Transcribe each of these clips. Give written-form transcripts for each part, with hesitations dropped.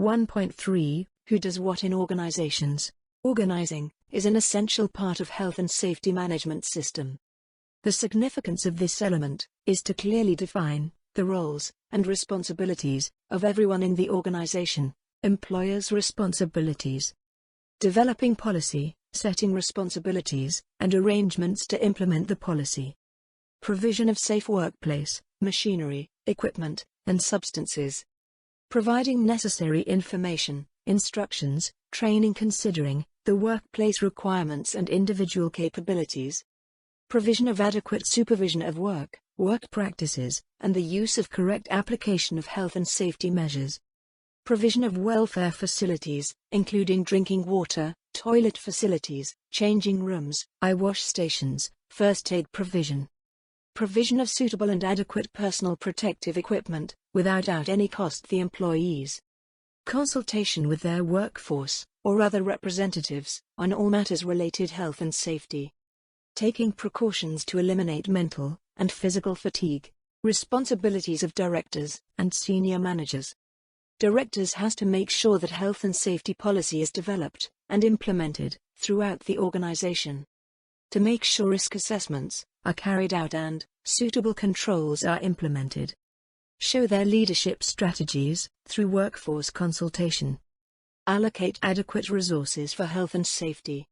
1.3 Who does what in organizations? Organizing is an essential part of health and safety management system. The significance of this element is to clearly define the roles and responsibilities of everyone in the organization. Employers' responsibilities. Developing policy, setting responsibilities, and arrangements to implement the policy. Provision of safe workplace, machinery, equipment, and substances. Providing necessary information, instructions, training considering the workplace requirements and individual capabilities. Provision of adequate supervision of work practices, and the use of correct application of health and safety measures. Provision of welfare facilities, including drinking water, toilet facilities, changing rooms, eye wash stations, first aid provision. Provision of suitable and adequate personal protective equipment, without any cost the employees. Consultation with their workforce, or other representatives, on all matters related health and safety. Taking precautions to eliminate mental and physical fatigue. Responsibilities of directors and senior managers. Directors has to make sure that health and safety policy is developed and implemented throughout the organization. To make sure risk assessments are carried out and suitable controls are implemented. Show their leadership strategies through workforce consultation. Allocate adequate resources for health and safety.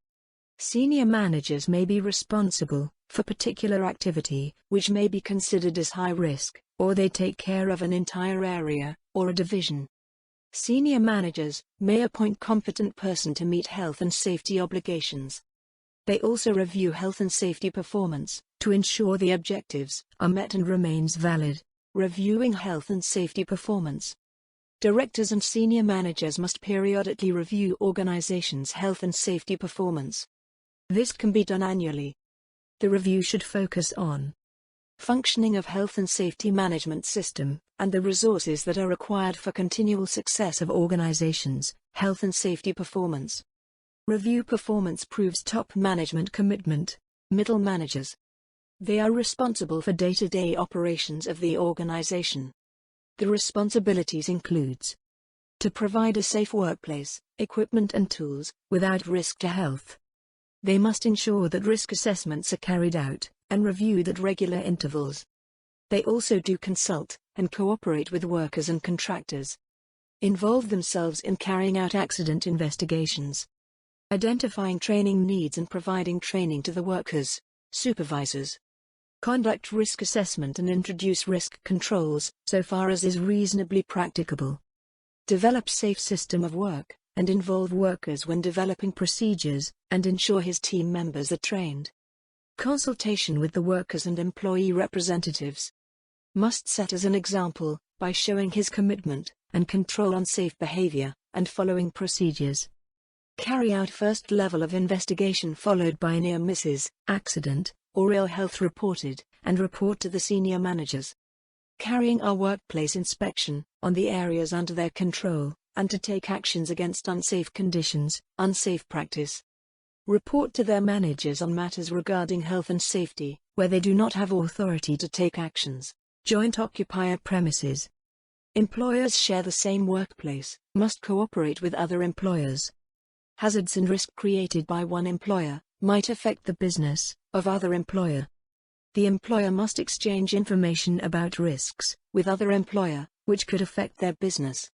Senior managers may be responsible for particular activity which may be considered as high risk, or they take care of an entire area or a division. Senior managers may appoint competent person to meet health and safety obligations. They also review health and safety performance to ensure the objectives are met and remains valid. Reviewing health and safety performance. Directors and senior managers must periodically review organizations' health and safety performance. This can be done annually. The review should focus on functioning of health and safety management system, and the resources that are required for continual success of organizations' health and safety performance. Review performance proves top management commitment. Middle managers. They are responsible for day-to-day operations of the organization. The responsibilities includes to provide a safe workplace, equipment and tools, without risk to health. They must ensure that risk assessments are carried out, and reviewed at regular intervals. They also do consult, and cooperate with workers and contractors. Involve themselves in carrying out accident investigations. Identifying training needs and providing training to the workers, supervisors. Conduct risk assessment and introduce risk controls, so far as is reasonably practicable. Develop safe system of work, and involve workers when developing procedures, and ensure his team members are trained. Consultation with the workers and employee representatives. Must set as an example, by showing his commitment, and control on safe behavior, and following procedures. Carry out first level of investigation followed by near misses, accident, or ill health reported, and report to the senior managers. Carrying our workplace inspection, on the areas under their control, and to take actions against unsafe conditions, unsafe practice. Report to their managers on matters regarding health and safety, where they do not have authority to take actions. Joint occupier premises. Employers share the same workplace, must cooperate with other employers. Hazards and risk created by one employer might affect the business of other employer. The employer must exchange information about risks with other employer, which could affect their business.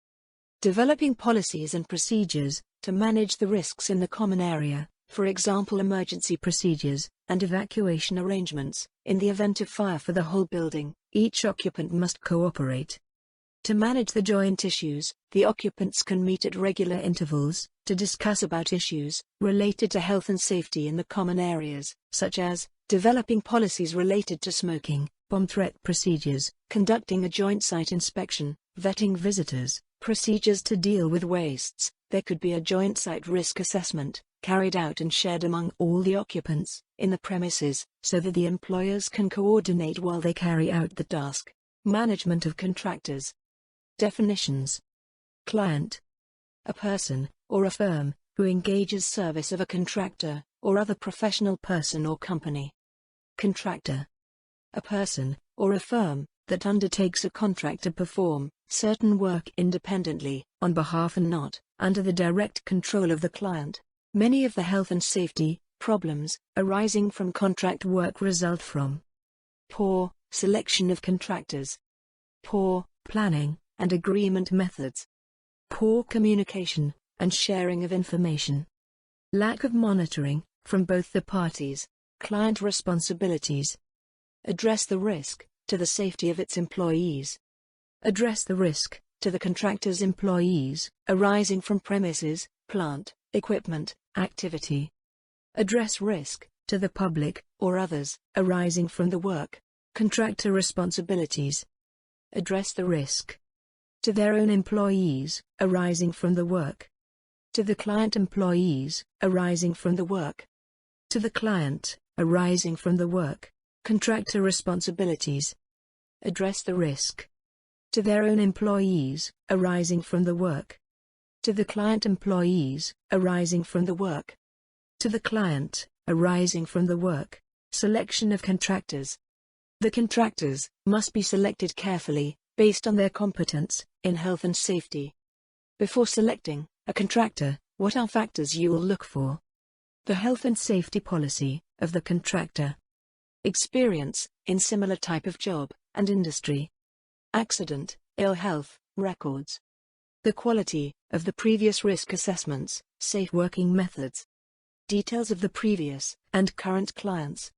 Developing policies and procedures to manage the risks in the common area, for example emergency procedures and evacuation arrangements. In the event of fire for the whole building, each occupant must cooperate. To manage the joint issues, the occupants can meet at regular intervals to discuss about issues related to health and safety in the common areas, such as developing policies related to smoking, bomb threat procedures, conducting a joint site inspection, vetting visitors, procedures to deal with wastes. There could be a joint site risk assessment carried out and shared among all the occupants in the premises, so that the employers can coordinate while they carry out the task. Management of contractors. Definitions. Client. A person, or a firm, who engages service of a contractor, or other professional person or company. Contractor. A person, or a firm, that undertakes a contract to perform certain work independently, on behalf and not under the direct control of the client. Many of the health and safety problems arising from contract work result from poor selection of contractors, poor planning and agreement methods, poor communication and sharing of information, lack of monitoring from both the parties. Client responsibilities: address the risk to the safety of its employees. Address the risk to the contractor's employees arising from premises, plant, equipment, activity. Address risk to the public or others arising from the work. Contractor responsibilities: address the risk to their own employees arising from the work, to the client employees arising from the work, to the client arising from the work. Contractor responsibilities: address the risk to their own employees arising from the work, to the client employees arising from the work, to the client arising from the work. Selection of contractors: the contractors must be selected carefully based on their competence in health and safety. Before selecting a contractor, what are factors you will look for? The health and safety policy of the contractor, experience in similar type of job and industry, accident, ill health records, the quality of the previous risk assessments, safe working methods, details of the previous and current clients,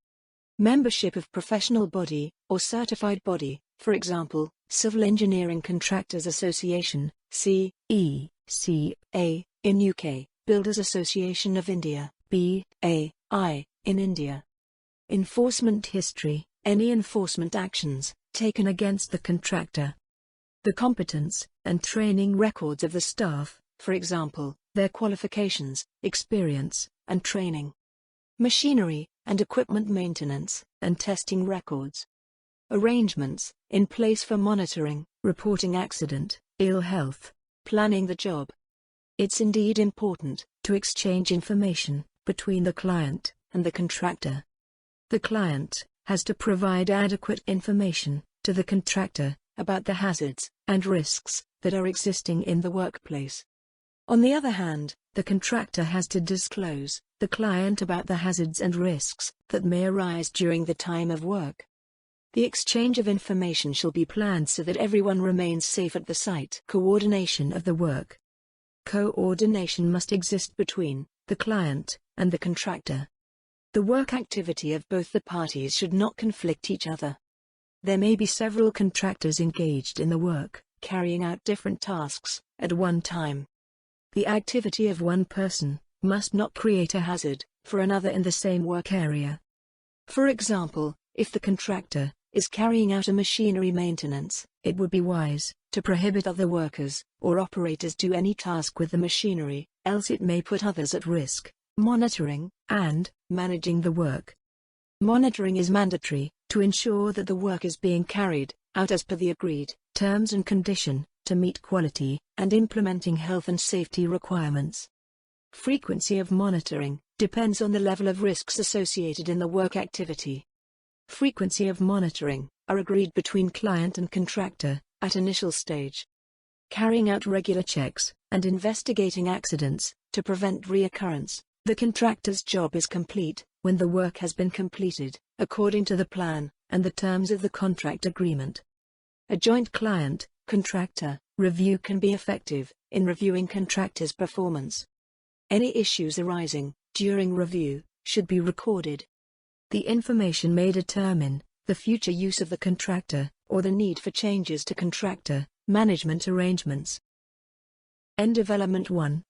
membership of professional body or certified body, for example, Civil Engineering Contractors Association, CECA, in UK, Builders Association of India, BAI, in India. Enforcement history: any enforcement actions taken against the contractor. The competence and training records of the staff, for example, their qualifications, experience, and training. Machinery and equipment maintenance and testing records. Arrangements in place for monitoring, reporting accident, ill health, planning the job. It's indeed important to exchange information between the client and the contractor. The client has to provide adequate information to the contractor about the hazards and risks that are existing in the workplace. On the other hand, the contractor has to disclose the client about the hazards and risks that may arise during the time of work. The exchange of information shall be planned so that everyone remains safe at the site. Coordination of the work. Co-ordination must exist between the client and the contractor. The work activity of both the parties should not conflict each other. There may be several contractors engaged in the work, carrying out different tasks at one time. The activity of one person must not create a hazard for another in the same work area. For example, if the contractor is carrying out a machinery maintenance, it would be wise to prohibit other workers or operators do any task with the machinery, else it may put others at risk. Monitoring and managing the work. Monitoring is mandatory to ensure that the work is being carried out as per the agreed terms and condition to meet quality and implementing health and safety requirements. Frequency of monitoring depends on the level of risks associated in the work activity. Frequency of monitoring are agreed between client and contractor at initial stage. Carrying out regular checks and investigating accidents to prevent reoccurrence. The contractor's job is complete when the work has been completed according to the plan and the terms of the contract agreement. A joint client-contractor review can be effective in reviewing contractors' performance. Any issues arising during review should be recorded. The information may determine the future use of the contractor or the need for changes to contractor management arrangements. End Development 1.